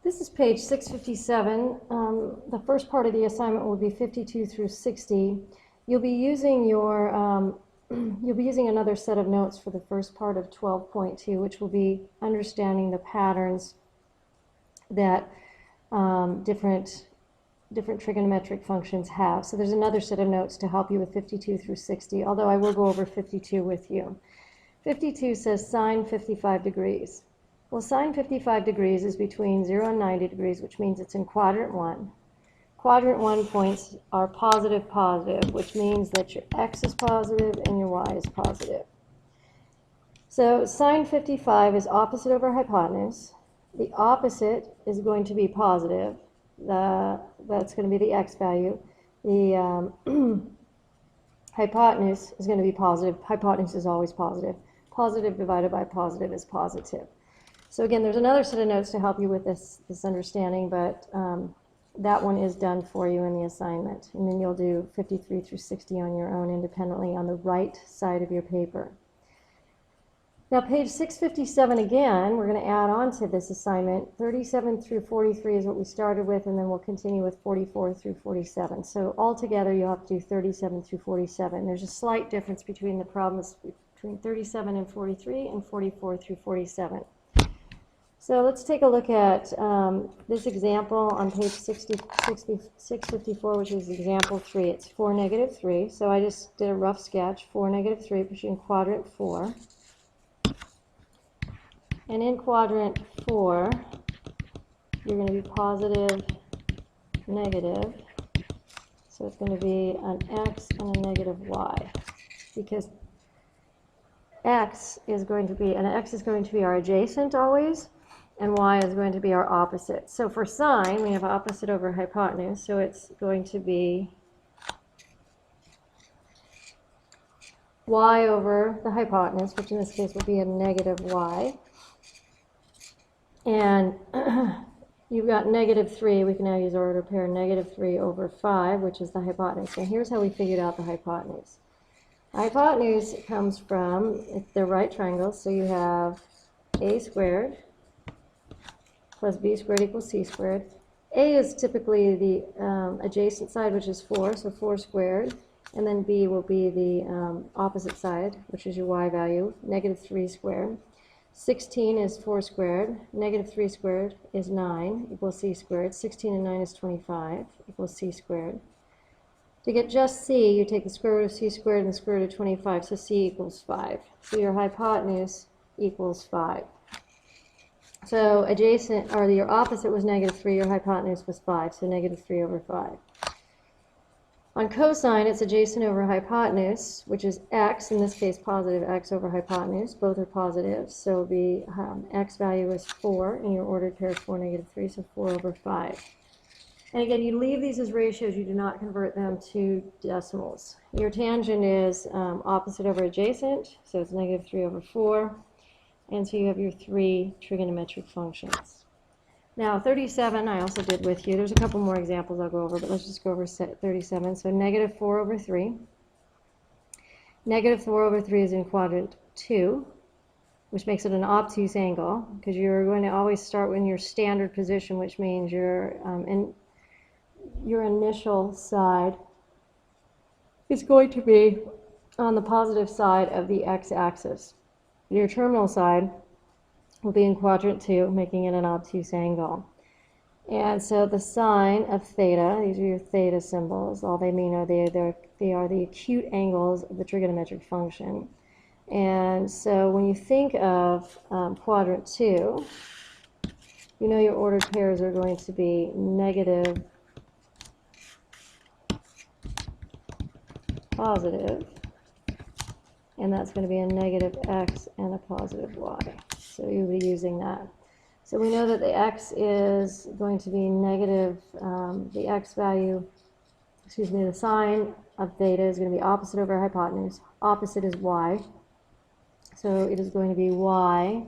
This is page 657. The first part of the assignment will be 52 through 60. You'll be using another set of notes for the first part of 12.2, which will be understanding the patterns that different trigonometric functions have. So there's another set of notes to help you with 52 through 60, although I will go over 52 with you. 52 says sine 55 degrees. Well, sine 55 degrees is between 0 and 90 degrees, which means it's in quadrant 1. Quadrant 1 points are positive, positive, which means that your x is positive and your y is positive. So sine 55 is opposite over hypotenuse. The opposite is going to be positive. That's going to be the x value. The hypotenuse is going to be positive. Hypotenuse is always positive. Positive divided by positive is positive. So again, there's another set of notes to help you with this understanding, but that one is done for you in the assignment. And then you'll do 53 through 60 on your own independently on the right side of your paper. Now page 657 again, we're going to add on to this assignment. 37 through 43 is what we started with, and then we'll continue with 44 through 47. So altogether you'll have to do 37 through 47. There's a slight difference between the problems between 37 and 43 and 44 through 47. So let's take a look at this example on page 654, which is example 3. It's 4, negative 3. So I just did a rough sketch. 4, negative 3, pushing in quadrant 4. And in quadrant 4, you're going to be positive, negative. So it's going to be an x and a negative y. Because x is going to be our adjacent always, and y is going to be our opposite. So for sine, we have opposite over hypotenuse, so it's going to be y over the hypotenuse, which in this case will be a negative y. And you've got negative 3. We can now use our order pair, negative 3 over 5, which is the hypotenuse. And here's how we figured out the hypotenuse. Hypotenuse comes from, if they're right triangles, so you have a squared plus b squared equals c squared. A is typically the adjacent side, which is 4, so 4 squared. And then b will be the opposite side, which is your y value, negative 3 squared. 16 is 4 squared. Negative 3 squared is 9 equals c squared. 16 and 9 is 25 equals c squared. To get just c, you take the square root of c squared and the square root of 25, so c equals 5. So your hypotenuse equals 5. So adjacent, or your opposite was negative 3, your hypotenuse was 5, so negative 3 over 5. On cosine, it's adjacent over hypotenuse, which is x, in this case positive x over hypotenuse. Both are positive, so the x value is 4, and your ordered pair is 4, negative 3, so 4 over 5. And again, you leave these as ratios, you do not convert them to decimals. Your tangent is opposite over adjacent, so it's negative 3 over 4, and so you have your 3 trigonometric functions. Now 37 I also did with you. There's a couple more examples I'll go over, but let's just go over 37. So negative 4 over 3. Negative 4 over 3 is in quadrant 2, which makes it an obtuse angle, because you're going to always start in your standard position, which means your initial side is going to be on the positive side of the x-axis. Your terminal side will be in quadrant 2, making it an obtuse angle. And so the sine of theta, these are your theta symbols, all they mean are they are the acute angles of the trigonometric function. And so when you think of quadrant 2, you know your ordered pairs are going to be negative, positive, and that's going to be a negative x and a positive y. So you'll be using that. So we know that the x is going to be negative, the x value, the sine of theta is going to be opposite over hypotenuse. Opposite is y. So it is going to be y.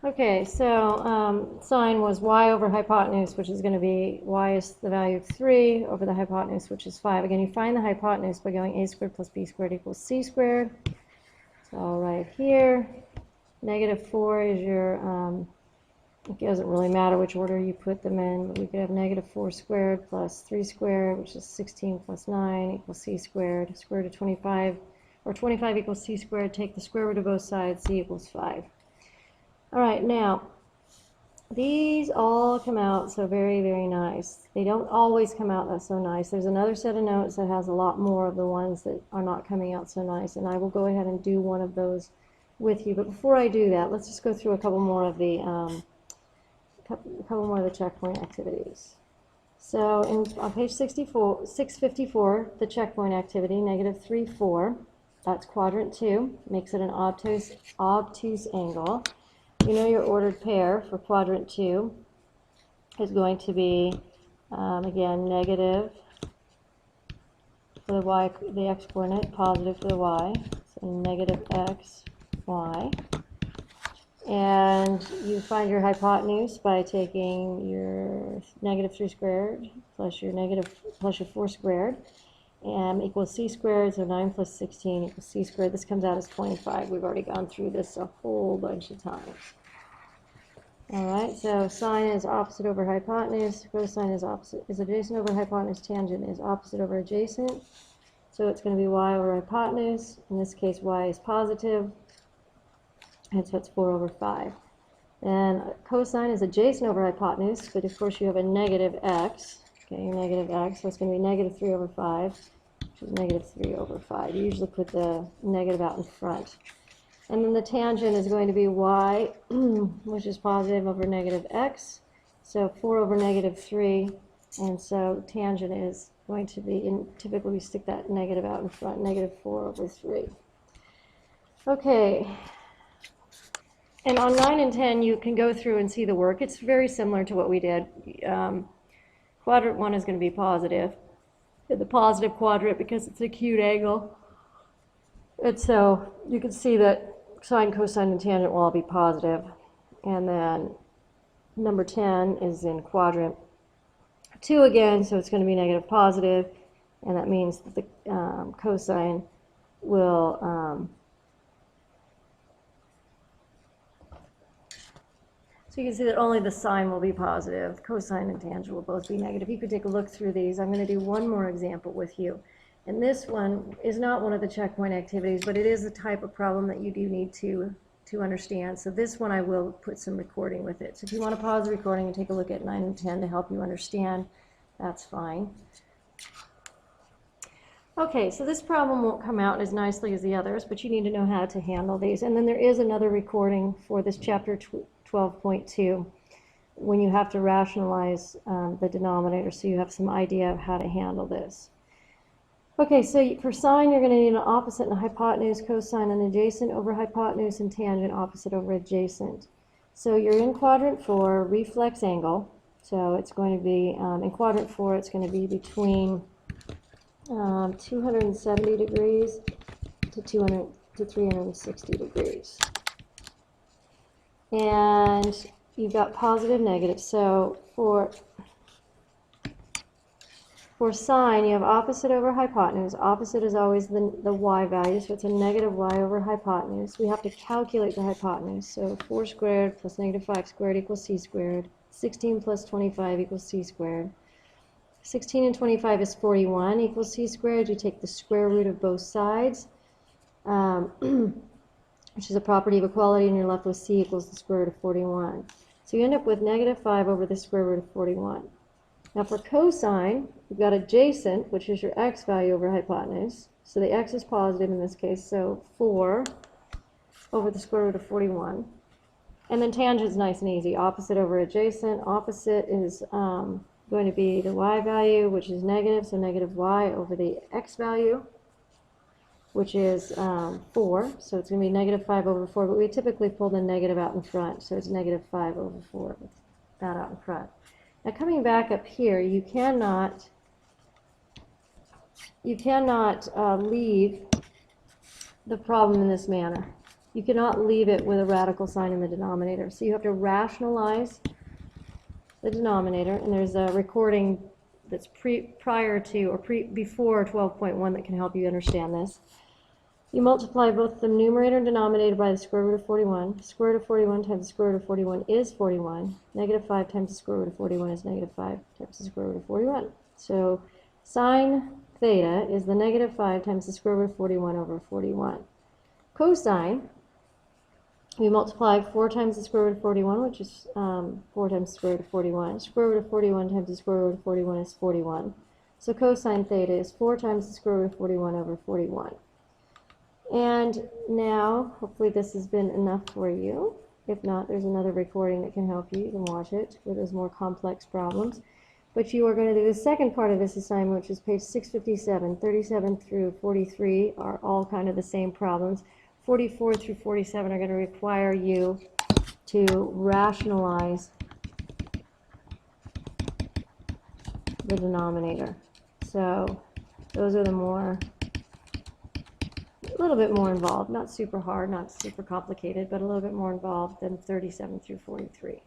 Okay, so sine was y over hypotenuse, which is going to be, y is the value of 3 over the hypotenuse, which is 5. Again, you find the hypotenuse by going a squared plus b squared equals c squared. So right here, negative 4 is your It doesn't really matter which order you put them in, but we could have negative 4 squared plus 3 squared, which is 16 plus 9 equals c squared. Square root of 25, or 25 equals c squared. Take the square root of both sides, c equals 5. All right, now, these all come out so very, very nice. They don't always come out that so nice. There's another set of notes that has a lot more of the ones that are not coming out so nice, and I will go ahead and do one of those with you. But before I do that, let's just go through a couple more of the checkpoint activities. So on page 654, the checkpoint activity, negative 3, 4, that's quadrant 2, makes it an obtuse angle. You know your ordered pair for quadrant 2 is going to be, again, negative for the x coordinate, positive for the y, so negative x, y. And you find your hypotenuse by taking your negative 3 squared plus your 4 squared, and equals c squared, so 9 plus 16 equals c squared. This comes out as 25. We've already gone through this a whole bunch of times. All right, so sine is opposite over hypotenuse, cosine is adjacent over hypotenuse, tangent is opposite over adjacent. So it's going to be y over hypotenuse. In this case, y is positive, and so it's 4 over 5. And cosine is adjacent over hypotenuse, but of course you have a negative x. Okay, negative x, so it's going to be negative 3 over 5, which is negative 3 over 5. You usually put the negative out in front. And then the tangent is going to be y, which is positive over negative x. So 4 over negative 3, and so tangent is going to be, typically we stick that negative out in front, negative 4 over 3. Okay. And on 9 and 10, you can go through and see the work. It's very similar to what we did. Quadrant 1 is going to be positive. The positive quadrant because it's an acute angle. And so you can see that sine, cosine, and tangent will all be positive. And then number 10 is in quadrant 2 again, so it's going to be negative positive. And that means that the cosine will... So you can see that only the sine will be positive. Cosine and tangent will both be negative. You could take a look through these. I'm going to do one more example with you. And this one is not one of the checkpoint activities, but it is the type of problem that you do need to understand. So this one I will put some recording with it. So if you want to pause the recording and take a look at 9 and 10 to help you understand, that's fine. Okay, so this problem won't come out as nicely as the others, but you need to know how to handle these. And then there is another recording for this chapter 12.2 when you have to rationalize the denominator, so you have some idea of how to handle this. Okay, so for sine, you're going to need an opposite and a hypotenuse, cosine and adjacent over hypotenuse, and tangent opposite over adjacent. So you're in quadrant 4, reflex angle. So it's going to be, in quadrant 4, it's going to be between 270 degrees to 360 degrees. And you've got positive, negative. So for sine, you have opposite over hypotenuse. Opposite is always the y value, so it's a negative y over hypotenuse. We have to calculate the hypotenuse. So 4 squared plus negative 5 squared equals c squared. 16 plus 25 equals c squared. 16 and 25 is 41 equals c squared. You take the square root of both sides, which is a property of equality, and you're left with c equals the square root of 41. So you end up with negative 5 over the square root of 41. Now for cosine, you've got adjacent, which is your x value over hypotenuse. So the x is positive in this case, so 4 over the square root of 41. And then tangent is nice and easy, opposite over adjacent. Opposite is going to be the y value, which is negative, so negative y over the x value, which is 4. So it's going to be negative 5 over 4, but we typically pull the negative out in front, so it's negative 5 over 4 with that out in front. Now coming back up here, you cannot leave the problem in this manner. You cannot leave it with a radical sign in the denominator. So you have to rationalize the denominator, and there's a recording that's before 12.1 that can help you understand this. You multiply both the numerator and denominator by the square root of 41. Square root of 41 times the square root of 41 is 41. Negative 5 times the square root of 41 is negative 5 times the square root of 41. So sine theta is the negative 5 times the square root of 41 over 41. Cosine, we multiply 4 times the square root of 41, which is 4 times the square root of 41. Square root of 41 times the square root of 41 is 41. So cosine theta is 4 times the square root of 41 over 41. And now, hopefully this has been enough for you. If not, there's another recording that can help you. You can watch it with those more complex problems. But you are going to do the second part of this assignment, which is page 657. 37 through 43 are all kind of the same problems. 44 through 47 are going to require you to rationalize the denominator. So those are the more, a little bit more involved, not super hard, not super complicated, but a little bit more involved than 37 through 43.